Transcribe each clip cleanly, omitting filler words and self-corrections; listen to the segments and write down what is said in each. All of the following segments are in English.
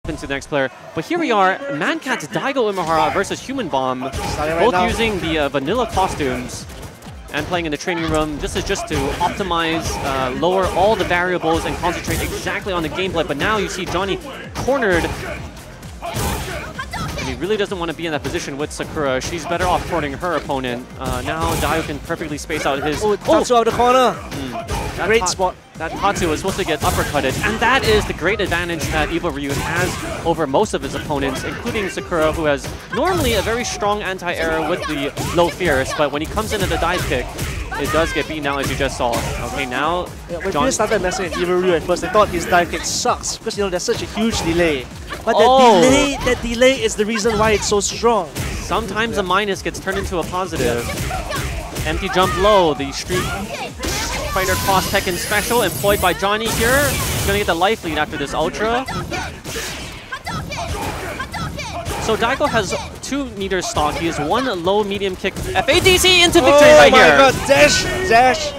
into the next player. But here we are, Mancat's Daigo Umehara versus HumanBomb, both using the vanilla costumes and playing in the training room. This is just to optimize, lower all the variables and concentrate exactly on the gameplay. But now you see Johnny cornered. He really doesn't want to be in that position with Sakura. She's better off cornering her opponent. Now Daigo can perfectly space out his... Tatsu out of the corner. Great spot. That Tatsu was supposed to get uppercutted, and that is the great advantage that Evil Ryu has over most of his opponents, including Sakura, who has normally a very strong anti-air with the low fierce, but when he comes into the dive kick, it does get beaten down, as you just saw. Okay, now when people started messing with Evil Ryu at first, they thought his dive kick sucks because there's such a huge delay. But that delay is the reason why it's so strong. Sometimes a minus gets turned into a positive. Empty jump low, the Street Fighter Cross Tekken special employed by Johnny here. He's gonna get the life lead after this Ultra. So Daigo has 2 meters stock. He has 1 low medium kick FADC into victory right here. Oh my god, dash!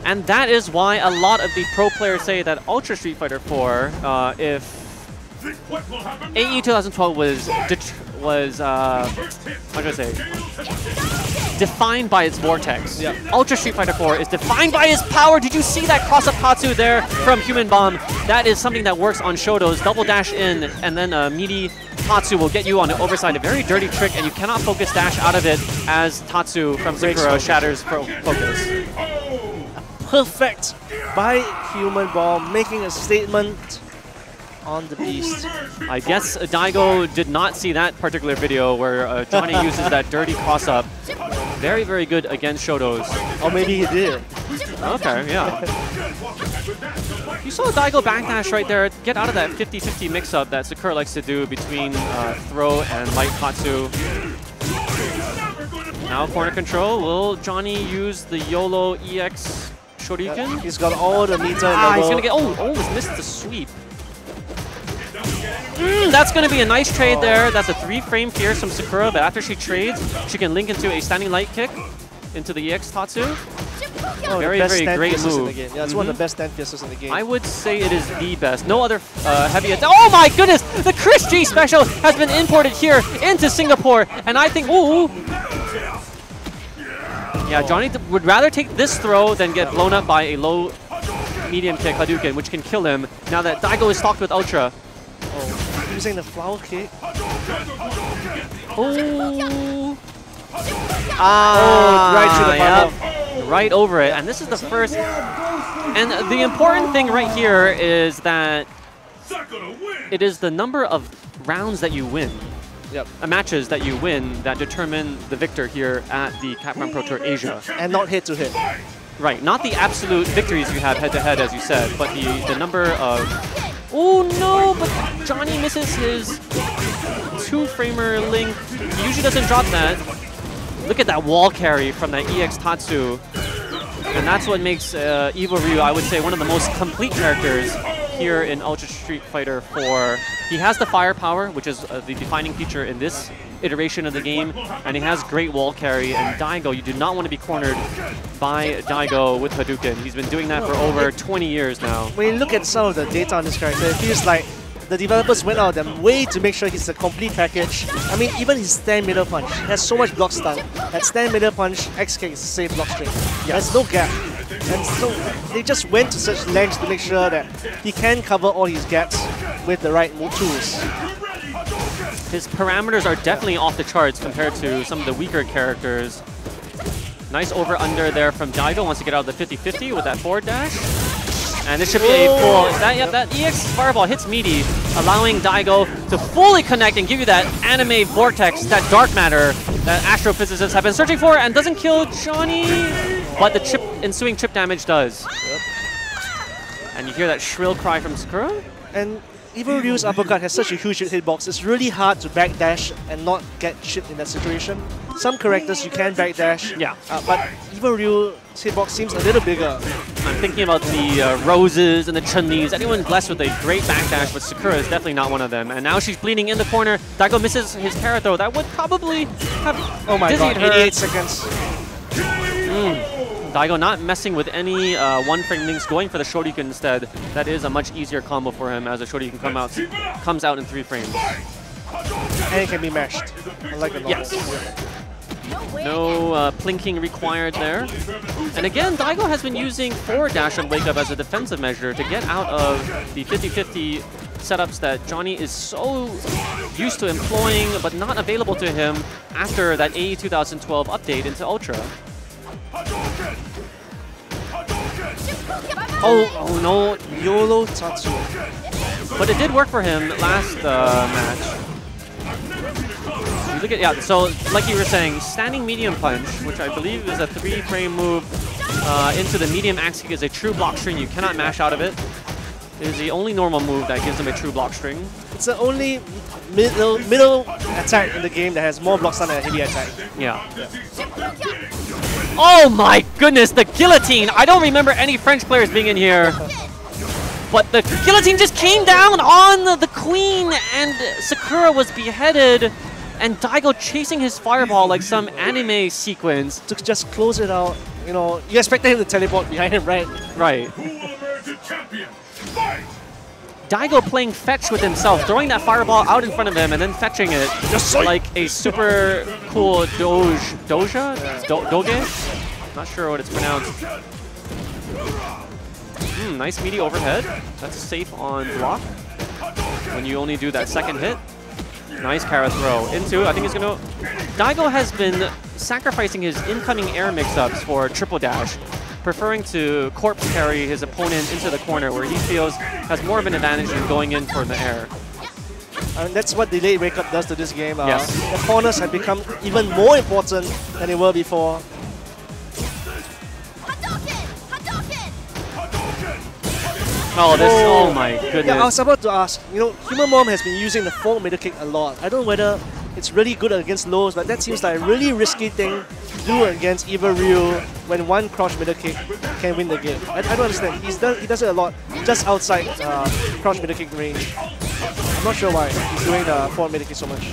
And that is why a lot of the pro players say that Ultra Street Fighter 4, if AE 2012 was how do I say, defined by its vortex. Yeah. Ultra Street Fighter 4 is defined by its power. Did you see that cross-up Tatsu there from HumanBomb? That is something that works on Shotos. Double dash in, and then a meaty Tatsu will get you on the overside. A very dirty trick, and you cannot focus dash out of it as Tatsu from Sakura shatters focus. Perfect by HumanBomb, making a statement on the beast. I guess Daigo did not see that particular video where Johnny uses that dirty cross-up. Very, very good against Shotos. Or maybe he did. Okay, yeah. You saw Daigo backdash right there. Get out of that 50-50 mix-up that Sakura likes to do between throw and light Tatsu. Now corner control. Will Johnny use the YOLO EX Shoryuken? He's got all the meter in the he's gonna get... almost missed the sweep. That's going to be a nice trade there. That's a 3-frame fierce from Sakura, but after she trades, she can link into a standing light kick into the EX Tatsu. Very, very great move. In the game. Yeah, it's one of the best stand fierces in the game. I would say it is the best. No other heavy attack. Oh my goodness! The Chris G special has been imported here into Singapore, and I think, yeah, Johnny would rather take this throw than get blown up by a low medium kick Hadouken, which can kill him. Now that Daigo is stocked with Ultra. Using the flower kick. Right through the bubble. Right over it. And this is the first. And the important thing right here is that it is the number of rounds that you win. Matches that you win that determine the victor here at the Capcom Pro Tour Asia. And not head-to-head. Right. Not the absolute victories you have head-to-head, as you said, but the number of... Oh no, but Johnny misses his 2-framer link. He usually doesn't drop that. Look at that wall carry from that EX Tatsu. And that's what makes Evil Ryu, I would say, one of the most complete characters here in Ultra Street Fighter 4. He has the firepower, which is the defining feature in this iteration of the game, and he has great wall carry. And Daigo, you do not want to be cornered by Daigo with Hadouken. He's been doing that for over 20 years now. When you look at some of the data on this character, it feels like the developers went out of their way to make sure he's a complete package. I mean, even his stand middle punch has so much block stun. That stand middle punch, X kick is the same block string. There's no gap. And so they just went to such lengths to make sure that he can cover all his gaps with the right tools. His parameters are definitely off the charts compared to some of the weaker characters. Nice over-under there from Daigo. Wants to get out of the 50-50 with that forward dash. And this should be a full... that EX Fireball hits meaty, allowing Daigo to fully connect and give you that anime vortex, that dark matter that astrophysicists have been searching for, and doesn't kill Johnny, but the ensuing chip damage does. And you hear that shrill cry from Sakura. And Evil Ryu's uppercut has such a huge hitbox, it's really hard to backdash and not get chipped in that situation. Some characters you can backdash, but Evil Ryu's hitbox seems a little bigger. I'm thinking about the Roses and the Chun-Lis. Anyone blessed with a great backdash, but Sakura is definitely not one of them. And now she's bleeding in the corner. Daigo misses his terra throw. That would probably have oh my god, her. 88 seconds. Daigo not messing with any one-frame links, going for the Shoryuken instead. That is a much easier combo for him as the Shoryuken comes out in 3 frames. And it can be mashed, unlike the normal. Yes. No plinking required there. And again, Daigo has been using forward dash on Wake Up as a defensive measure to get out of the 50-50 setups that Johnny is so used to employing, but not available to him after that AE 2012 update into Ultra. Oh no, YOLO Tatsu. but it did work for him last match. Look at, so like you were saying, standing medium punch, which I believe is a 3-frame move into the medium axe kick, is a true block string. You cannot mash out of it. It is the only normal move that gives him a true block string. It's the only middle attack in the game that has more block stun than a heavy attack. Yeah. Oh my goodness, the guillotine! I don't remember any French players being in here. But the guillotine just came down on the queen and Sakura was beheaded. And Daigo chasing his fireball like some anime sequence. To just close it out, you know, you expected him to teleport behind him, right? Right. Daigo playing fetch with himself, throwing that fireball out in front of him and then fetching it like a super cool doge? Not sure what it's pronounced. Nice meaty overhead. That's safe on block when you only do that second hit. Nice Kara throw into, I think he's gonna... Daigo has been sacrificing his incoming air mix-ups for triple dash, preferring to corpse carry his opponent into the corner where he feels has more of an advantage than going in for the air. That's what delayed wake up does to this game. Yes. The corners have become even more important than they were before. Oh, this, oh my goodness. Yeah, I was about to ask, you know, HumanBomb has been using the forward middle kick a lot. I don't know whether it's really good against lows, but that seems like a really risky thing to do against Eva Ryu when one crouch middle kick can win the game. I don't understand. He does it a lot just outside crouch middle kick range. I'm not sure why he's doing the forward middle kick so much.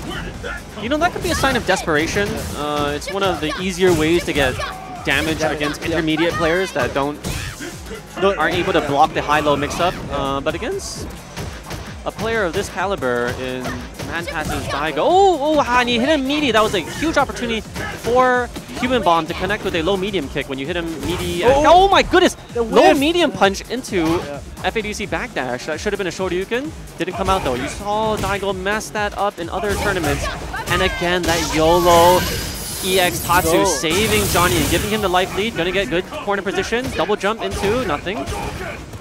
You know, that could be a sign of desperation. It's one of the easier ways to get damage against intermediate players that aren't able to block the high-low mix-up. But against a player of this caliber in Man Passes Daigo, and he hit him meaty. That was a huge opportunity for HumanBomb to connect with a low-medium kick when you hit him meaty. Oh my goodness! Low-medium punch into FADC backdash. That should have been a Shoryuken. Didn't come out though. You saw Daigo mess that up in other tournaments. And again, that YOLO EX Tatsu saving Johnny and giving him the life lead. Gonna get good corner position. Double jump into nothing.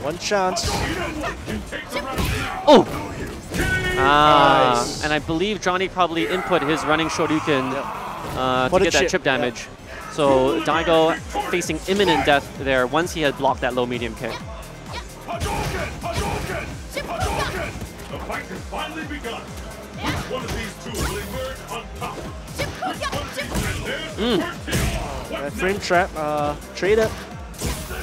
One chance. Oh! Nice. And I believe Johnny probably input his running Shoryuken to get that chip damage. So Daigo facing imminent death there once he had blocked that low-medium kick. The fight has finally begun. One of these two will emerge on top. Frame trap, traded.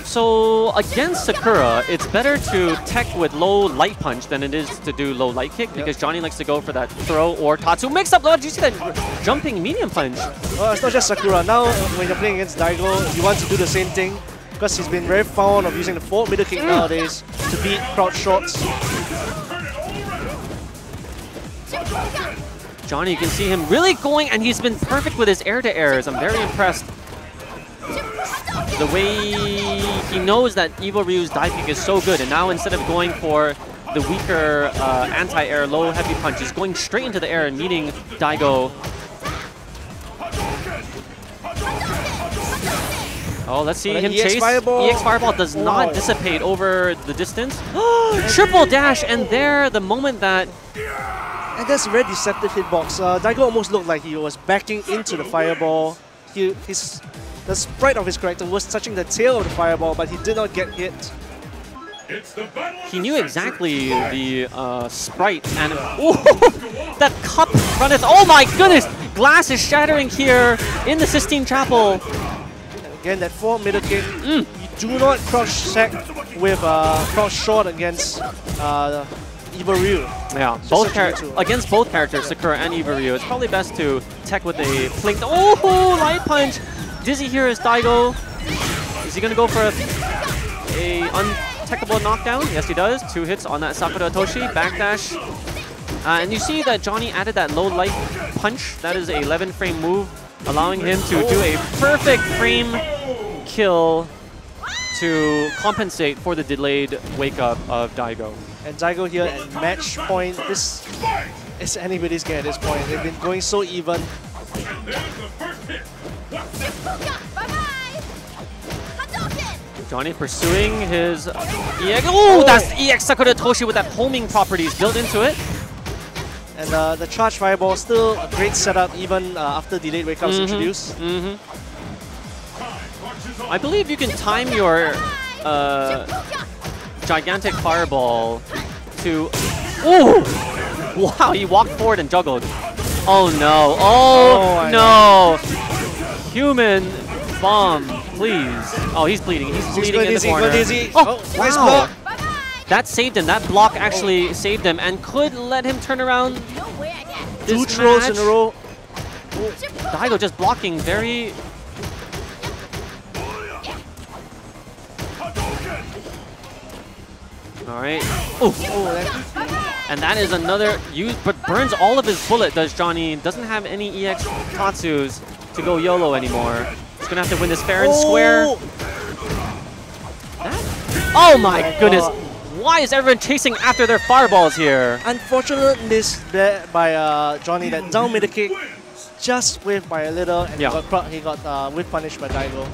So against Sakura, it's better to tech with low light punch than it is to do low light kick because Johnny likes to go for that throw or Tatsu mix up. Did you see that jumping medium punch? Well, it's not just Sakura. Now, when you're playing against Daigo, you want to do the same thing because he's been very fond of using the forward middle kick nowadays to beat crouch shots. Johnny, you can see him really going, and he's been perfect with his air-to-airs. I'm very impressed. The way he knows that Evo Ryu's dive kick is so good, and now instead of going for the weaker anti-air low heavy punch, he's going straight into the air and meeting Daigo. Oh, let's see him chase. EX Fireball does not dissipate over the distance. Triple dash, and there, the moment that... And that's a very deceptive hitbox. Daigo almost looked like he was backing into the fireball. The sprite of his character was touching the tail of the fireball, but he did not get hit. He knew exactly the sprite, and that cup runneth. Oh my goodness! Glass is shattering here in the Sistine Chapel. And again, that forward middle kick. You do not crouch sack with crouch short against Eva Ryu. Yeah, against both characters, Sakura and Eva Ryu, it's probably best to tech with a flinked. Light punch! Dizzy here is Daigo. Is he going to go for a untechable knockdown? Yes, he does. 2 hits on that Sakura Toshi. Backdash. And you see that Johnny added that low life punch. That is a 11 frame move, allowing him to do a perfect frame kill to compensate for the delayed wake up of Daigo. And Daigo here at match point. This is anybody's game at this point. They've been going so even. Johnny pursuing his EX. Oh, that's EX Sakura Toshi with that homing properties built into it. And the charge fireball, still a great setup even after delayed wake ups introduced. I believe you can time your gigantic fireball to... Oh! Wow, he walked forward and juggled. Oh no, oh no! Human bomb, please. Oh, he's bleeding. He's bleeding in the corner. Oh, nice block. That saved him. That block actually saved him and could let him turn around this 2 throws in a row. Daigo just blocking very... Alright. Oh, and that is another use, but burns all of his bullet, does Johnny. Doesn't have any EX Tatsus to go YOLO anymore. He's gonna have to win this fair and square. Oh my goodness! Why is everyone chasing after their fireballs here? Unfortunate miss there by Johnny. That down middle kick just whiffed by a little, and he got whiff punished by Daigo.